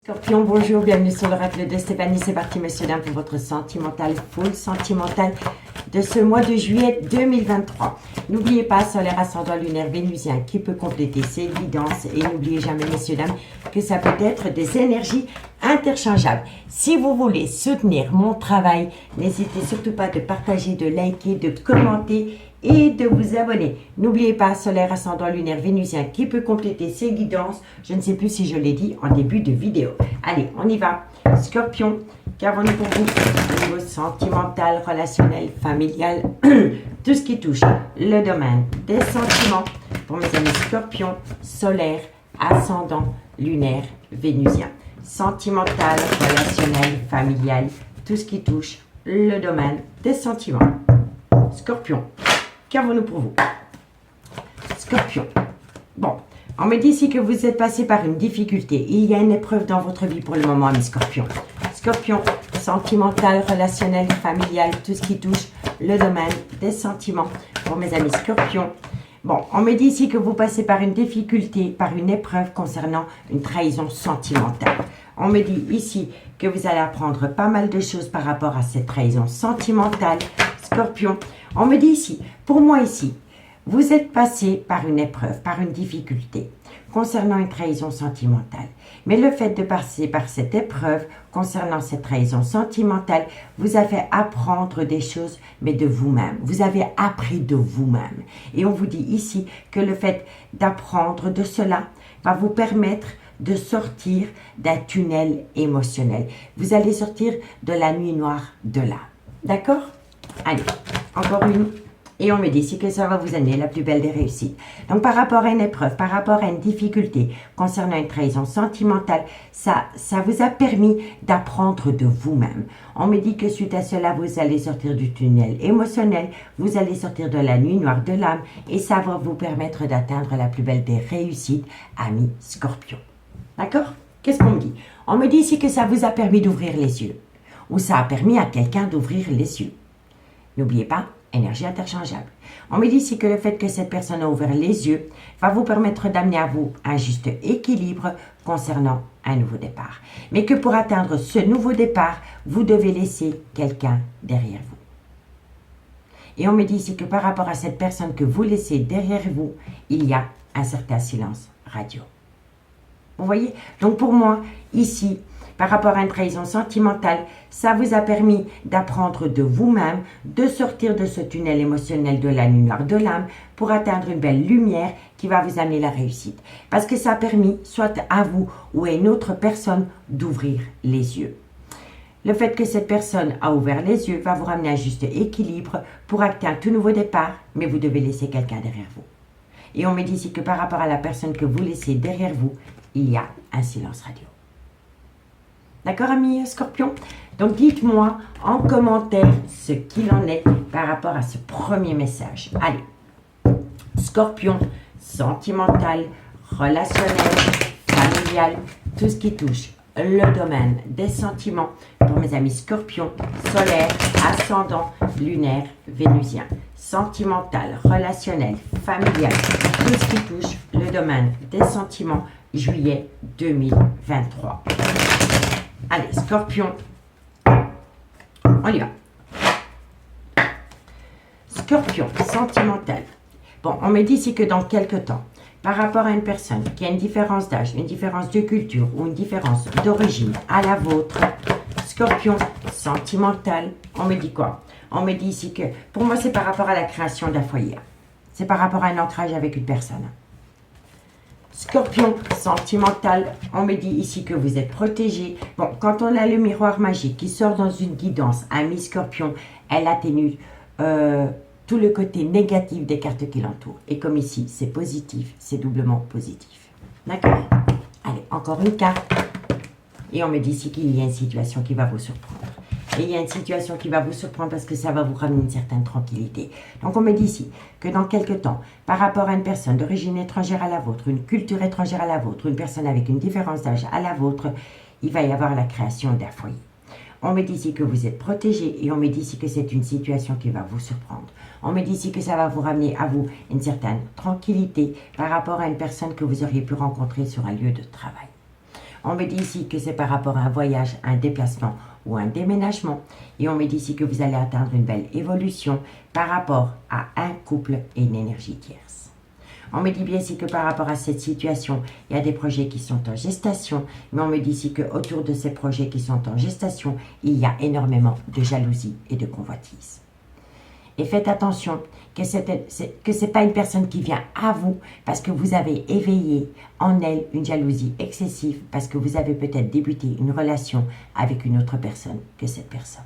Scorpion, bonjour, bienvenue sur l'oracle de Stéphanie. C'est parti, monsieur, dame, pour votre sentimental, full sentimental de ce mois de juillet 2023. N'oubliez pas, solaire, ascendant, lunaire, vénusien qui peut compléter ces guidances. Et n'oubliez jamais, messieurs, dames, que ça peut être des énergies interchangeables. Si vous voulez soutenir mon travail, n'hésitez surtout pas de partager, de liker, de commenter et de vous abonner. N'oubliez pas, solaire, ascendant, lunaire, vénusien qui peut compléter ces guidances. Je ne sais plus si je l'ai dit en début de vidéo. Allez, on y va. Scorpion, qu'avons-nous pour vous au niveau sentimental, relationnel, familial, tout ce qui touche le domaine des sentiments pour mes amis Scorpion, solaire, ascendant, lunaire, vénusien. Sentimental, relationnel, familial, tout ce qui touche le domaine des sentiments. Scorpion, qu'avons-nous pour vous? Scorpion. Bon, on me dit ici que vous êtes passé par une difficulté. Il y a une épreuve dans votre vie pour le moment, mes scorpions. Scorpion, sentimental, relationnel, familial, tout ce qui touche le domaine des sentiments pour mes amis scorpions. Bon, on me dit ici que vous passez par une difficulté, par une épreuve concernant une trahison sentimentale. On me dit ici que vous allez apprendre pas mal de choses par rapport à cette trahison sentimentale. Scorpion, on me dit ici, pour moi ici, vous êtes passé par une épreuve, par une difficulté concernant une trahison sentimentale. Mais le fait de passer par cette épreuve concernant cette trahison sentimentale vous a fait apprendre des choses, mais de vous-même. Vous avez appris de vous-même. Et on vous dit ici que le fait d'apprendre de cela va vous permettre de sortir d'un tunnel émotionnel. Vous allez sortir de la nuit noire de l'âme. D'accord? Allez, encore une. Et on me dit ici que ça va vous amener la plus belle des réussites. Donc, par rapport à une épreuve, par rapport à une difficulté concernant une trahison sentimentale, ça vous a permis d'apprendre de vous-même. On me dit que suite à cela, vous allez sortir du tunnel émotionnel, vous allez sortir de la nuit noire de l'âme et ça va vous permettre d'atteindre la plus belle des réussites, amis Scorpion. D'accord? Qu'est-ce qu'on me dit? On me dit ici que ça vous a permis d'ouvrir les yeux ou ça a permis à quelqu'un d'ouvrir les yeux. N'oubliez pas, énergie interchangeable. On me dit ici que le fait que cette personne a ouvert les yeux va vous permettre d'amener à vous un juste équilibre concernant un nouveau départ. Mais que pour atteindre ce nouveau départ, vous devez laisser quelqu'un derrière vous. Et on me dit ici que par rapport à cette personne que vous laissez derrière vous, il y a un certain silence radio. Vous voyez? Donc pour moi, ici, par rapport à une trahison sentimentale, ça vous a permis d'apprendre de vous-même, de sortir de ce tunnel émotionnel de la nuit noire de l'âme pour atteindre une belle lumière qui va vous amener la réussite. Parce que ça a permis, soit à vous ou à une autre personne, d'ouvrir les yeux. Le fait que cette personne a ouvert les yeux va vous ramener un juste équilibre pour acter un tout nouveau départ, mais vous devez laisser quelqu'un derrière vous. Et on me dit ici que par rapport à la personne que vous laissez derrière vous, il y a un silence radio. D'accord, amis Scorpion? Donc, dites-moi en commentaire ce qu'il en est par rapport à ce premier message. Allez, Scorpion, sentimental, relationnel, familial, tout ce qui touche le domaine des sentiments pour mes amis Scorpion, solaire, ascendant, lunaire, vénusien. Sentimental, relationnel, familial, tout ce qui touche le domaine des sentiments, juillet 2023. Allez, Scorpion, on y va. Scorpion, sentimental. Bon, on me dit ici que dans quelques temps, par rapport à une personne qui a une différence d'âge, une différence de culture ou une différence d'origine à la vôtre, Scorpion, sentimental, on me dit quoi? On me dit ici que, pour moi, c'est par rapport à la création d'un foyer. C'est par rapport à un ancrage avec une personne. Scorpion, sentimental, on me dit ici que vous êtes protégé. Bon, quand on a le miroir magique qui sort dans une guidance, ami Scorpion, elle atténue tout le côté négatif des cartes qui l'entourent. Et comme ici, c'est positif, c'est doublement positif. D'accord? Allez, encore une carte. Et on me dit ici qu'il y a une situation qui va vous surprendre. Et il y a une situation qui va vous surprendre parce que ça va vous ramener une certaine tranquillité. Donc, on me dit ici que dans quelques temps, par rapport à une personne d'origine étrangère à la vôtre, une culture étrangère à la vôtre, une personne avec une différence d'âge à la vôtre, il va y avoir la création d'un foyer. On me dit ici que vous êtes protégé et on me dit ici que c'est une situation qui va vous surprendre. On me dit ici que ça va vous ramener à vous une certaine tranquillité par rapport à une personne que vous auriez pu rencontrer sur un lieu de travail. On me dit ici que c'est par rapport à un voyage, un déplacement ou un déménagement. Et on me dit ici que vous allez atteindre une belle évolution par rapport à un couple et une énergie tierce. On me dit bien ici que par rapport à cette situation, il y a des projets qui sont en gestation, mais on me dit ici qu'autour de ces projets qui sont en gestation, il y a énormément de jalousie et de convoitise. Et faites attention que ce n'est pas une personne qui vient à vous parce que vous avez éveillé en elle une jalousie excessive, parce que vous avez peut-être débuté une relation avec une autre personne que cette personne.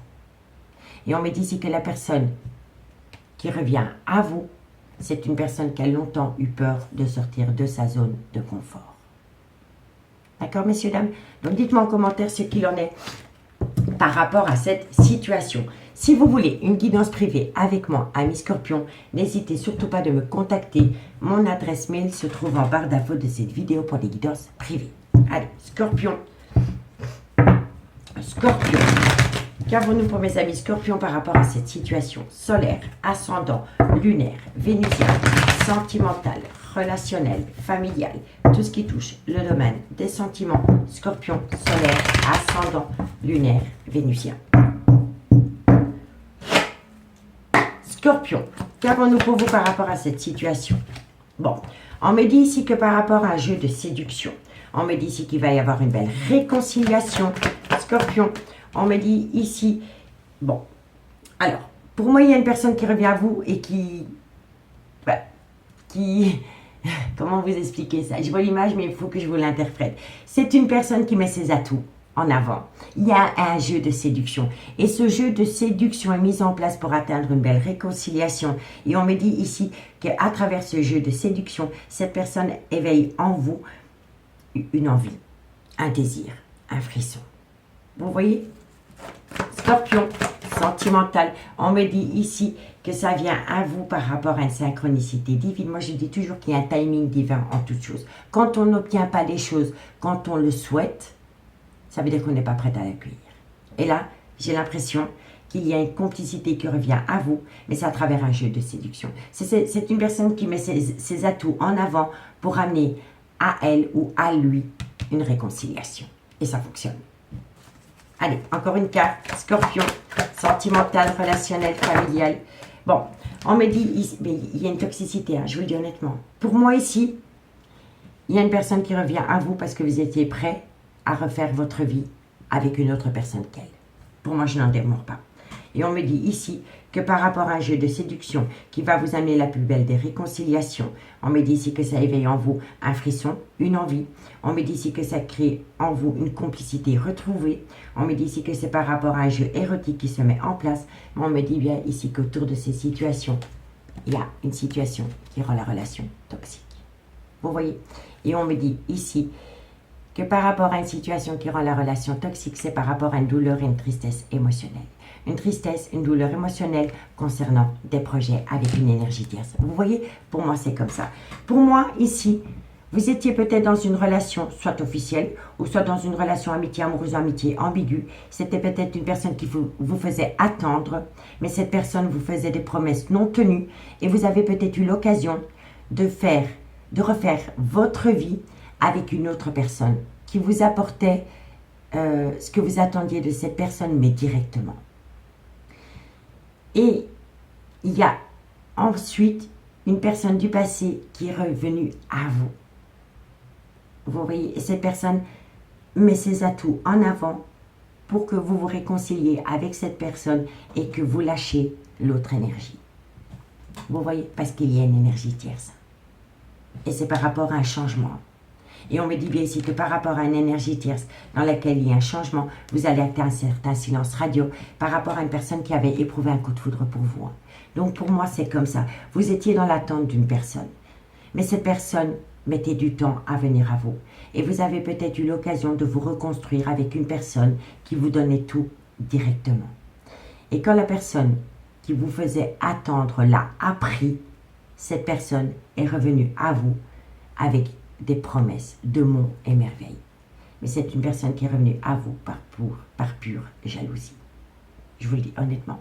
Et on me dit ici que la personne qui revient à vous, c'est une personne qui a longtemps eu peur de sortir de sa zone de confort. D'accord, messieurs, dames? Donc dites-moi en commentaire ce qu'il en est par rapport à cette situation. Si vous voulez une guidance privée avec moi, ami Scorpion, n'hésitez surtout pas de me contacter. Mon adresse mail se trouve en barre d'infos de cette vidéo pour des guidances privées. Allez, Scorpion. Scorpion. Qu'avons-nous pour mes amis Scorpion par rapport à cette situation solaire, ascendant, lunaire, vénusien, sentimental, relationnel, familial, tout ce qui touche le domaine des sentiments, Scorpion, solaire, ascendant, lunaire, vénusien. Scorpion, qu'avons-nous pour vous par rapport à cette situation? Bon, on me dit ici que par rapport à un jeu de séduction, on me dit ici qu'il va y avoir une belle réconciliation. Scorpion, on me dit ici, bon, alors, pour moi, il y a une personne qui revient à vous et comment vous expliquer ça? Je vois l'image, mais il faut que je vous l'interprète. C'est une personne qui met ses atouts en avant. Il y a un jeu de séduction. Et ce jeu de séduction est mis en place pour atteindre une belle réconciliation. Et on me dit ici qu'à travers ce jeu de séduction, cette personne éveille en vous une envie, un désir, un frisson. Vous voyez? Scorpion, sentimental. On me dit ici que ça vient à vous par rapport à une synchronicité divine. Moi, je dis toujours qu'il y a un timing divin en toute chose. Quand on n'obtient pas les choses, quand on le souhaite, ça veut dire qu'on n'est pas prêt à l'accueillir. Et là, j'ai l'impression qu'il y a une complicité qui revient à vous, mais c'est à travers un jeu de séduction. C'est une personne qui met ses atouts en avant pour amener à elle ou à lui une réconciliation. Et ça fonctionne. Allez, encore une carte. Scorpion, sentimental, relationnel, familial. Bon, on me dit, mais il y a une toxicité, hein, je vous le dis honnêtement. Pour moi ici, il y a une personne qui revient à vous parce que vous étiez prêt à refaire votre vie avec une autre personne qu'elle. Pour moi, je n'en démords pas. Et on me dit ici que par rapport à un jeu de séduction qui va vous amener la plus belle des réconciliations, on me dit ici que ça éveille en vous un frisson, une envie. On me dit ici que ça crée en vous une complicité retrouvée. On me dit ici que c'est par rapport à un jeu érotique qui se met en place. Mais on me dit bien ici qu'autour de ces situations, il y a une situation qui rend la relation toxique. Vous voyez? Et on me dit ici que par rapport à une situation qui rend la relation toxique, c'est par rapport à une douleur et une tristesse émotionnelle. Une tristesse, une douleur émotionnelle concernant des projets avec une énergie tierce. Vous voyez, pour moi, c'est comme ça. Pour moi, ici, vous étiez peut-être dans une relation, soit officielle, ou soit dans une relation amitié, amoureuse, amitié ambiguë. C'était peut-être une personne qui vous faisait attendre, mais cette personne vous faisait des promesses non tenues, et vous avez peut-être eu l'occasion de refaire votre vie avec une autre personne qui vous apportait ce que vous attendiez de cette personne, mais directement. Et il y a ensuite une personne du passé qui est revenue à vous. Vous voyez, et cette personne met ses atouts en avant pour que vous vous réconciliez avec cette personne et que vous lâchez l'autre énergie. Vous voyez, parce qu'il y a une énergie tierce. Et c'est par rapport à un changement. Et on me dit bien ici que par rapport à une énergie tierce dans laquelle il y a un changement, vous allez acter un certain silence radio par rapport à une personne qui avait éprouvé un coup de foudre pour vous. Donc pour moi, c'est comme ça. Vous étiez dans l'attente d'une personne. Mais cette personne mettait du temps à venir à vous. Et vous avez peut-être eu l'occasion de vous reconstruire avec une personne qui vous donnait tout directement. Et quand la personne qui vous faisait attendre l'a appris, cette personne est revenue à vous avec des promesses de monts et merveilles. Mais c'est une personne qui est revenue à vous par pure jalousie. Je vous le dis honnêtement.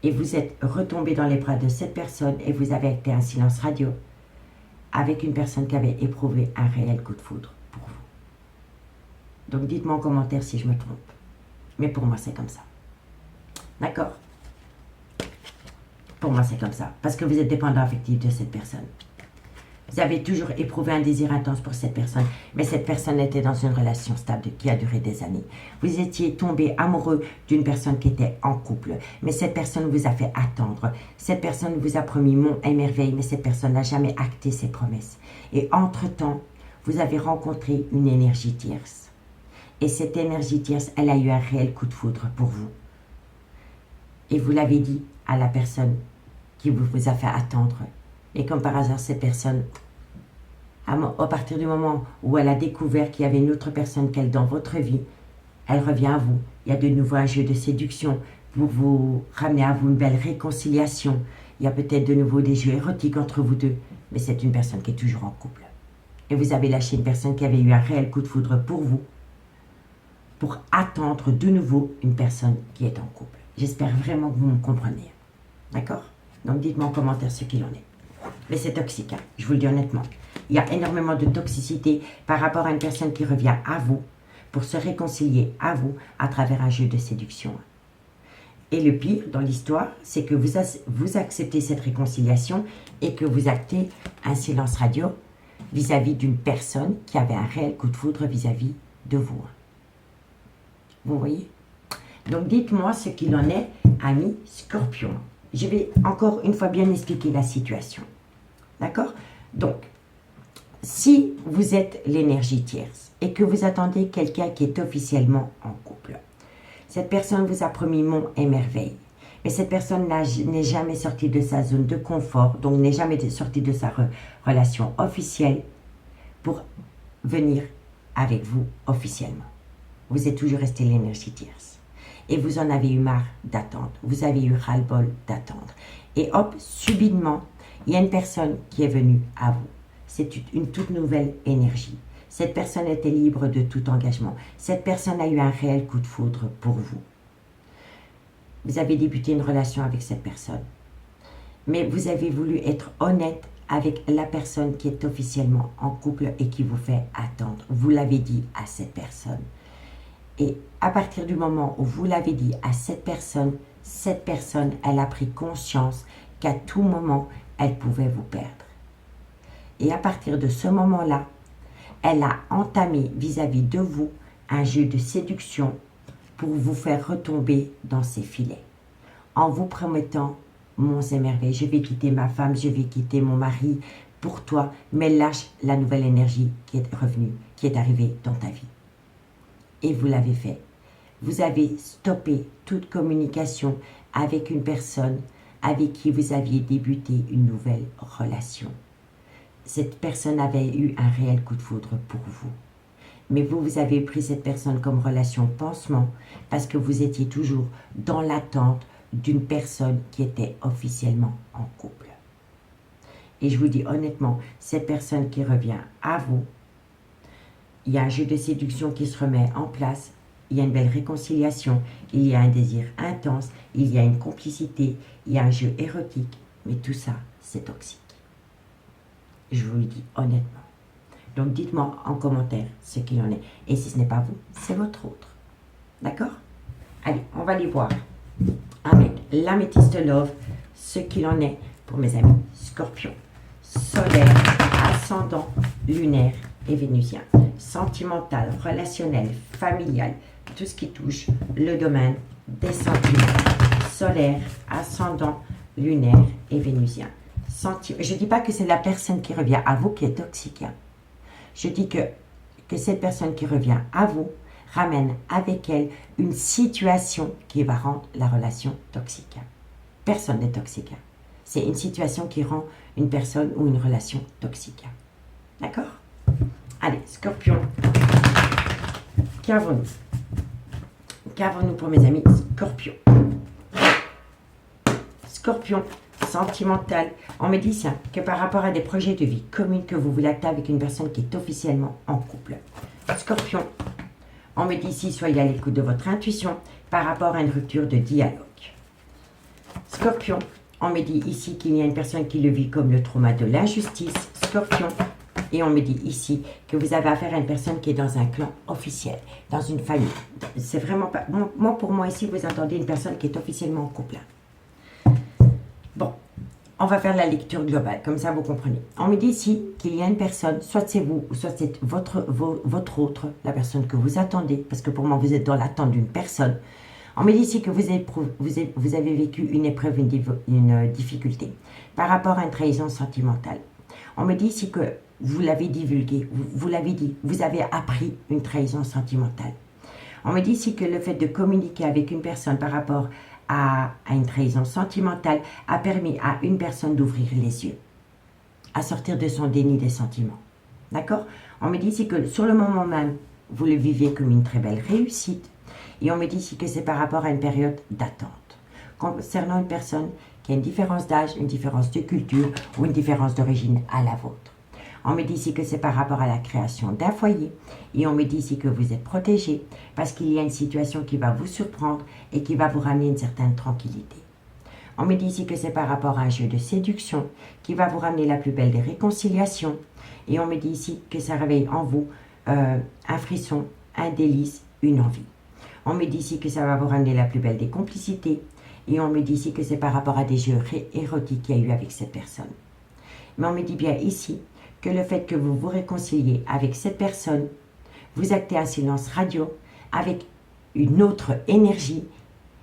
Et vous êtes retombé dans les bras de cette personne et vous avez acté un silence radio avec une personne qui avait éprouvé un réel coup de foudre pour vous. Donc dites-moi en commentaire si je me trompe. Mais pour moi, c'est comme ça. D'accord? Pour moi, c'est comme ça. Parce que vous êtes dépendant affectif de cette personne. Vous avez toujours éprouvé un désir intense pour cette personne, mais cette personne était dans une relation stable qui a duré des années. Vous étiez tombé amoureux d'une personne qui était en couple, mais cette personne vous a fait attendre. Cette personne vous a promis monts et merveilles, mais cette personne n'a jamais acté ses promesses. Et entre-temps, vous avez rencontré une énergie tierce. Et cette énergie tierce, elle a eu un réel coup de foudre pour vous. Et vous l'avez dit à la personne qui vous a fait attendre. Et comme par hasard, cette personne, à partir du moment où elle a découvert qu'il y avait une autre personne qu'elle dans votre vie, elle revient à vous. Il y a de nouveau un jeu de séduction pour vous ramener à vous une belle réconciliation. Il y a peut-être de nouveau des jeux érotiques entre vous deux, mais c'est une personne qui est toujours en couple. Et vous avez lâché une personne qui avait eu un réel coup de foudre pour vous, pour attendre de nouveau une personne qui est en couple. J'espère vraiment que vous me comprenez. D'accord? Donc dites-moi en commentaire ce qu'il en est. Mais c'est toxique, hein, je vous le dis honnêtement. Il y a énormément de toxicité par rapport à une personne qui revient à vous pour se réconcilier à vous à travers un jeu de séduction. Et le pire dans l'histoire, c'est que vous acceptez cette réconciliation et que vous actez un silence radio vis-à-vis d'une personne qui avait un réel coup de foudre vis-à-vis de vous. Vous voyez? Donc dites-moi ce qu'il en est, amis Scorpion. Je vais encore une fois bien expliquer la situation. D'accord? Donc, si vous êtes l'énergie tierce et que vous attendez quelqu'un qui est officiellement en couple, cette personne vous a promis monts et merveilles. Mais cette personne n'est jamais sortie de sa zone de confort, donc n'est jamais sortie de sa relation officielle pour venir avec vous officiellement. Vous êtes toujours resté l'énergie tierce. Et vous en avez eu marre d'attendre. Vous avez eu ras-le-bol d'attendre. Et hop, subitement, il y a une personne qui est venue à vous. C'est une toute nouvelle énergie. Cette personne était libre de tout engagement. Cette personne a eu un réel coup de foudre pour vous. Vous avez débuté une relation avec cette personne. Mais vous avez voulu être honnête avec la personne qui est officiellement en couple et qui vous fait attendre. Vous l'avez dit à cette personne. Et à partir du moment où vous l'avez dit à cette personne, elle a pris conscience qu'à tout moment, elle pouvait vous perdre. Et à partir de ce moment-là, elle a entamé vis-à-vis de vous un jeu de séduction pour vous faire retomber dans ses filets. En vous promettant, monts et merveilles, je vais quitter ma femme, je vais quitter mon mari pour toi, mais lâche la nouvelle énergie qui est revenue, qui est arrivée dans ta vie. Et vous l'avez fait. Vous avez stoppé toute communication avec une personne avec qui vous aviez débuté une nouvelle relation. Cette personne avait eu un réel coup de foudre pour vous. Mais vous avez pris cette personne comme relation pansement parce que vous étiez toujours dans l'attente d'une personne qui était officiellement en couple. Et je vous dis honnêtement, cette personne qui revient à vous, il y a un jeu de séduction qui se remet en place, il y a une belle réconciliation, il y a un désir intense, il y a une complicité, il y a un jeu érotique, mais tout ça, c'est toxique. Je vous le dis honnêtement. Donc dites-moi en commentaire ce qu'il en est. Et si ce n'est pas vous, c'est votre autre. D'accord? Allez, on va aller voir avec l'améthyste love ce qu'il en est pour mes amis Scorpion. Solaire, ascendant, lunaire et vénusien. Sentimental, relationnel, familial, tout ce qui touche le domaine des sentiments. Solaire, ascendant, lunaire et vénusien. Je ne dis pas que c'est la personne qui revient à vous qui est toxique. Hein. Je dis que cette personne qui revient à vous ramène avec elle une situation qui va rendre la relation toxique. Personne n'est toxique. C'est une situation qui rend une personne ou une relation toxique. D'accord? Allez, Scorpion. Qu'avons-nous? Qu'avons-nous pour mes amis Scorpion? Scorpion, sentimental. On me dit que par rapport à des projets de vie communs que vous voulez acter avec une personne qui est officiellement en couple. Scorpion, on me dit ici, soyez à l'écoute de votre intuition par rapport à une rupture de dialogue. Scorpion, on me dit ici qu'il y a une personne qui le vit comme le trauma de l'injustice. Scorpion, Et on me dit ici que vous avez affaire à une personne qui est dans un clan officiel, dans une famille. C'est vraiment pas... Moi, pour moi, ici, vous entendez une personne qui est officiellement en couple. Bon, on va faire la lecture globale, comme ça vous comprenez. On me dit ici qu'il y a une personne, soit c'est vous, ou soit c'est votre autre, la personne que vous attendez, parce que pour moi, vous êtes dans l'attente d'une personne. On me dit ici que vous avez vécu une épreuve, une difficulté par rapport à une trahison sentimentale. On me dit ici que vous l'avez divulgué, vous l'avez dit, vous avez appris une trahison sentimentale. On me dit ici que le fait de communiquer avec une personne par rapport à une trahison sentimentale a permis à une personne d'ouvrir les yeux, à sortir de son déni des sentiments. D'accord? On me dit ici que sur le moment même, vous le vivez comme une très belle réussite. Et on me dit ici que c'est par rapport à une période d'attente. Concernant une personne qui a une différence d'âge, une différence de culture ou une différence d'origine à la vôtre. On me dit ici que c'est par rapport à la création d'un foyer. Et on me dit ici que vous êtes protégé parce qu'il y a une situation qui va vous surprendre et qui va vous ramener une certaine tranquillité. On me dit ici que c'est par rapport à un jeu de séduction qui va vous ramener la plus belle des réconciliations. Et on me dit ici que ça réveille en vous un frisson, un délice, une envie. On me dit ici que ça va vous ramener la plus belle des complicités. Et on me dit ici que c'est par rapport à des jeux érotiques qu'il y a eu avec cette personne. Mais on me dit bien ici que le fait que vous vous réconciliez avec cette personne, vous actez un silence radio avec une autre énergie.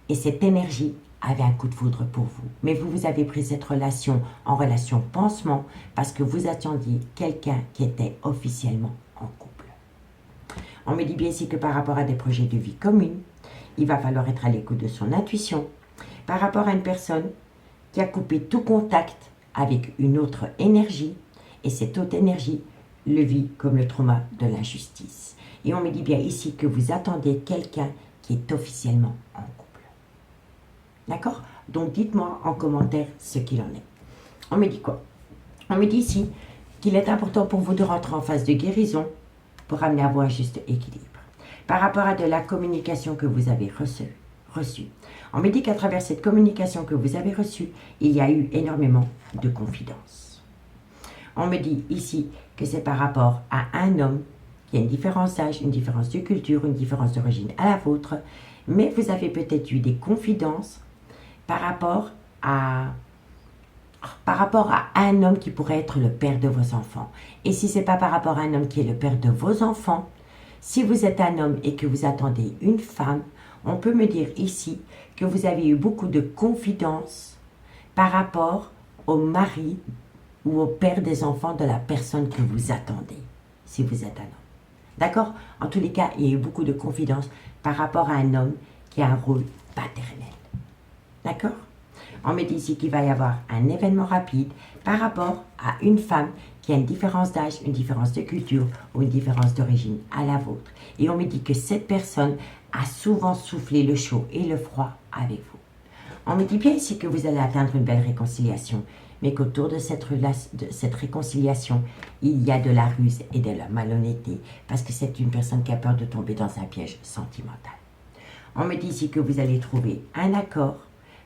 Et cette énergie avait un coup de foudre pour vous. Mais vous avez pris cette relation en relation pansement parce que vous attendiez quelqu'un qui était officiellement en couple. On me dit bien ici que par rapport à des projets de vie commune, il va falloir être à l'écoute de son intuition. Par rapport à une personne qui a coupé tout contact avec une autre énergie, et cette autre énergie le vit comme le trauma de l'injustice. Et on me dit bien ici que vous attendez quelqu'un qui est officiellement en couple. D'accord? Donc dites-moi en commentaire ce qu'il en est. On me dit quoi? On me dit ici qu'il est important pour vous de rentrer en phase de guérison pour amener à vous un juste équilibre. Par rapport à de la communication que vous avez reçue. On me dit qu'à travers cette communication que vous avez reçue, il y a eu énormément de confidences. On me dit ici que c'est par rapport à un homme qui a une différence d'âge, une différence de culture, une différence d'origine à la vôtre, mais vous avez peut-être eu des confidences par rapport à un homme qui pourrait être le père de vos enfants. Et si ce n'est pas par rapport à un homme qui est le père de vos enfants, si vous êtes un homme et que vous attendez une femme, on peut me dire ici que vous avez eu beaucoup de confidences par rapport au mari ou au père des enfants de la personne que vous attendez, si vous êtes un homme. D'accord? En tous les cas, il y a eu beaucoup de confidences par rapport à un homme qui a un rôle paternel. D'accord? On me dit ici qu'il va y avoir un événement rapide par rapport à une femme qui a une différence d'âge, une différence de culture ou une différence d'origine à la vôtre. Et on me dit que cette personne a souvent soufflé le chaud et le froid avec vous. On me dit bien ici que vous allez atteindre une belle réconciliation, mais qu'autour de cette réconciliation, il y a de la ruse et de la malhonnêteté, parce que c'est une personne qui a peur de tomber dans un piège sentimental. On me dit ici que vous allez trouver un accord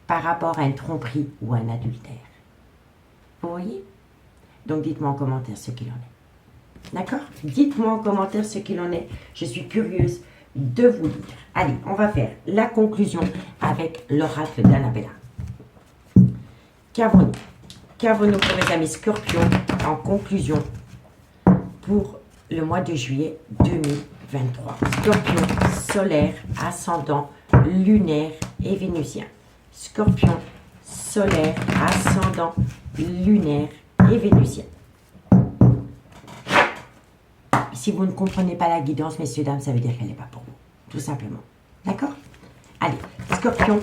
par rapport à une tromperie ou un adultère. Vous voyez? Donc dites-moi en commentaire ce qu'il en est. D'accord? Dites-moi en commentaire ce qu'il en est. Je suis curieuse de vous lire. Allez, on va faire la conclusion avec l'oracle d'Annabella. Qu'avons-nous? Qu'avons-nous pour les amis Scorpions en conclusion pour le mois de juillet 2023? Scorpion solaire, ascendant, lunaire et vénusien. Scorpion solaire, ascendant, lunaire et vénusien. Si vous ne comprenez pas la guidance, messieurs, dames, ça veut dire qu'elle n'est pas pour vous. Tout simplement. D'accord? Allez, Scorpion.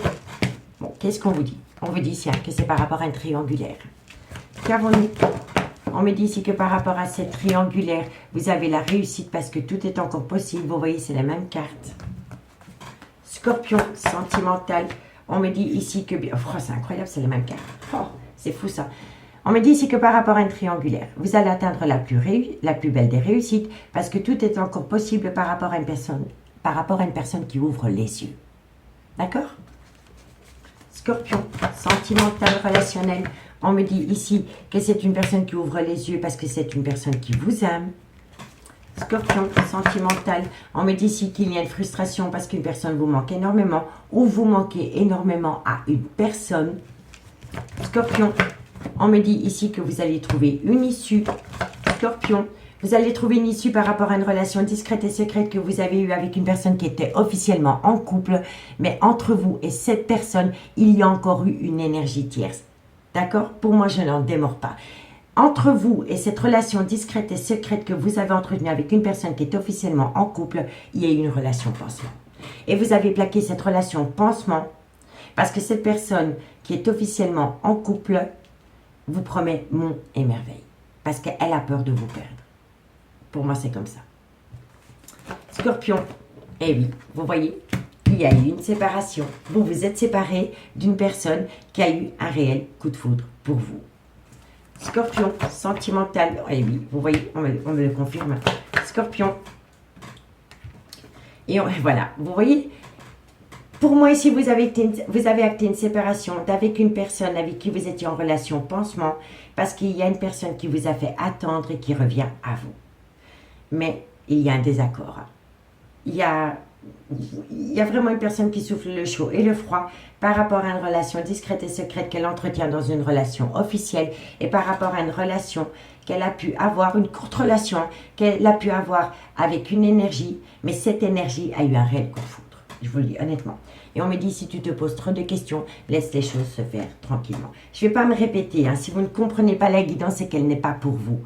Bon, qu'est-ce qu'on vous dit? On vous dit ici que c'est par rapport à un triangulaire. Qu'avons-nous? On me dit ici que par rapport à cette triangulaire, vous avez la réussite parce que tout est encore possible. Vous voyez, c'est la même carte. Scorpion sentimental. On me dit ici que... Oh, c'est incroyable, c'est la même carte. Oh, c'est fou ça. On me dit ici que par rapport à un triangulaire, vous allez atteindre la plus belle des réussites parce que tout est encore possible par rapport à une personne qui ouvre les yeux. D'accord? Scorpion, sentimental, relationnel. On me dit ici que c'est une personne qui ouvre les yeux parce que c'est une personne qui vous aime. Scorpion, sentimental. On me dit ici qu'il y a une frustration parce qu'une personne vous manque énormément ou vous manquez énormément à une personne. Scorpion, on me dit ici que vous allez trouver une issue. Scorpion, vous allez trouver une issue par rapport à une relation discrète et secrète que vous avez eue avec une personne qui était officiellement en couple. Mais entre vous et cette personne, il y a encore eu une énergie tierce. D'accord? Pour moi, je n'en démords pas. Entre vous et cette relation discrète et secrète que vous avez entretenue avec une personne qui est officiellement en couple, il y a eu une relation pansement. Et vous avez plaqué cette relation pansement parce que cette personne qui est officiellement en couple vous promet monts et merveilles. Parce qu'elle a peur de vous perdre. Pour moi, c'est comme ça. Scorpion, eh oui, vous voyez, il y a eu une séparation. Vous vous êtes séparé d'une personne qui a eu un réel coup de foudre pour vous. Scorpion, sentimental. Eh oui, vous voyez, on me le confirme. Scorpion. Et voilà, vous voyez, pour moi ici, vous avez acté une séparation avec une personne avec qui vous étiez en relation pansement parce qu'il y a une personne qui vous a fait attendre et qui revient à vous. Mais il y a un désaccord. Il y a vraiment une personne qui souffle le chaud et le froid par rapport à une relation discrète et secrète qu'elle entretient dans une relation officielle et par rapport à une relation qu'elle a pu avoir, une courte relation qu'elle a pu avoir avec une énergie, mais cette énergie a eu un réel coup de foudre. Je vous le dis honnêtement. Et on me dit, si tu te poses trop de questions, laisse les choses se faire tranquillement. Je ne vais pas me répéter. Si vous ne comprenez pas la guidance, c'est qu'elle n'est pas pour vous.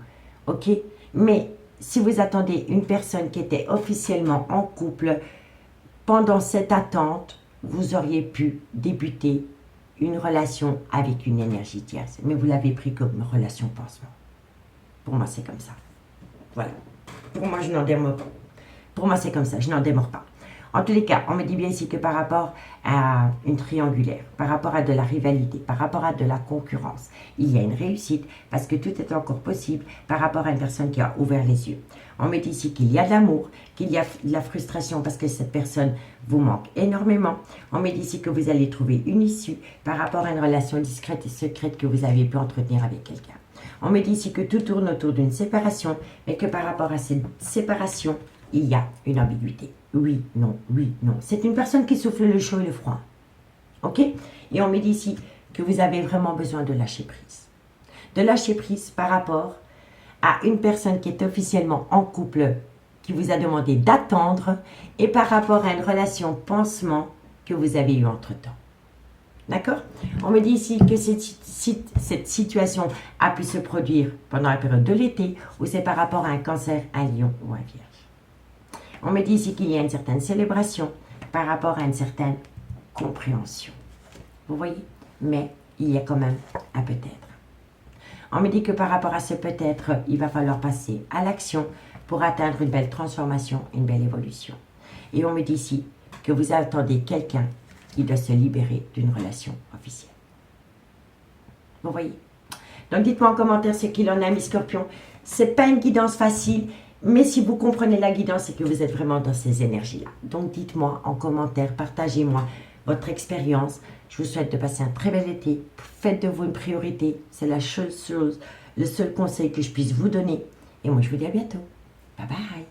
Ok? Mais si vous attendez une personne qui était officiellement en couple, pendant cette attente, vous auriez pu débuter une relation avec une énergie tierce. Mais vous l'avez pris comme une relation pansement. Pour moi, c'est comme ça. Voilà. Pour moi, je n'en démords pas. Pour moi, c'est comme ça. Je n'en démords pas. En tous les cas, on me dit bien ici que par rapport à une triangulaire, par rapport à de la rivalité, par rapport à de la concurrence, il y a une réussite parce que tout est encore possible par rapport à une personne qui a ouvert les yeux. On me dit ici qu'il y a de l'amour, qu'il y a de la frustration parce que cette personne vous manque énormément. On me dit ici que vous allez trouver une issue par rapport à une relation discrète et secrète que vous avez pu entretenir avec quelqu'un. On me dit ici que tout tourne autour d'une séparation, mais que par rapport à cette séparation, il y a une ambiguïté. Oui, non, oui, non. C'est une personne qui souffle le chaud et le froid. Ok? Et on me dit ici que vous avez vraiment besoin de lâcher prise. De lâcher prise par rapport à une personne qui est officiellement en couple, qui vous a demandé d'attendre, et par rapport à une relation pansement que vous avez eue entre-temps. D'accord? On me dit ici que cette situation a pu se produire pendant la période de l'été, ou c'est par rapport à un cancer, un lion ou un vierge. On me dit ici qu'il y a une certaine célébration par rapport à une certaine compréhension. Vous voyez? Mais il y a quand même un peut-être. On me dit que par rapport à ce peut-être, il va falloir passer à l'action pour atteindre une belle transformation, une belle évolution. Et on me dit ici que vous attendez quelqu'un qui doit se libérer d'une relation officielle. Vous voyez? Donc dites-moi en commentaire ce qu'il en a, mes scorpions. Ce n'est pas une guidance facile. Mais si vous comprenez la guidance, c'est que vous êtes vraiment dans ces énergies-là. Donc dites-moi en commentaire, partagez-moi votre expérience. Je vous souhaite de passer un très bel été. Faites de vous une priorité. C'est la seule chose, le seul conseil que je puisse vous donner. Et moi, je vous dis à bientôt. Bye bye.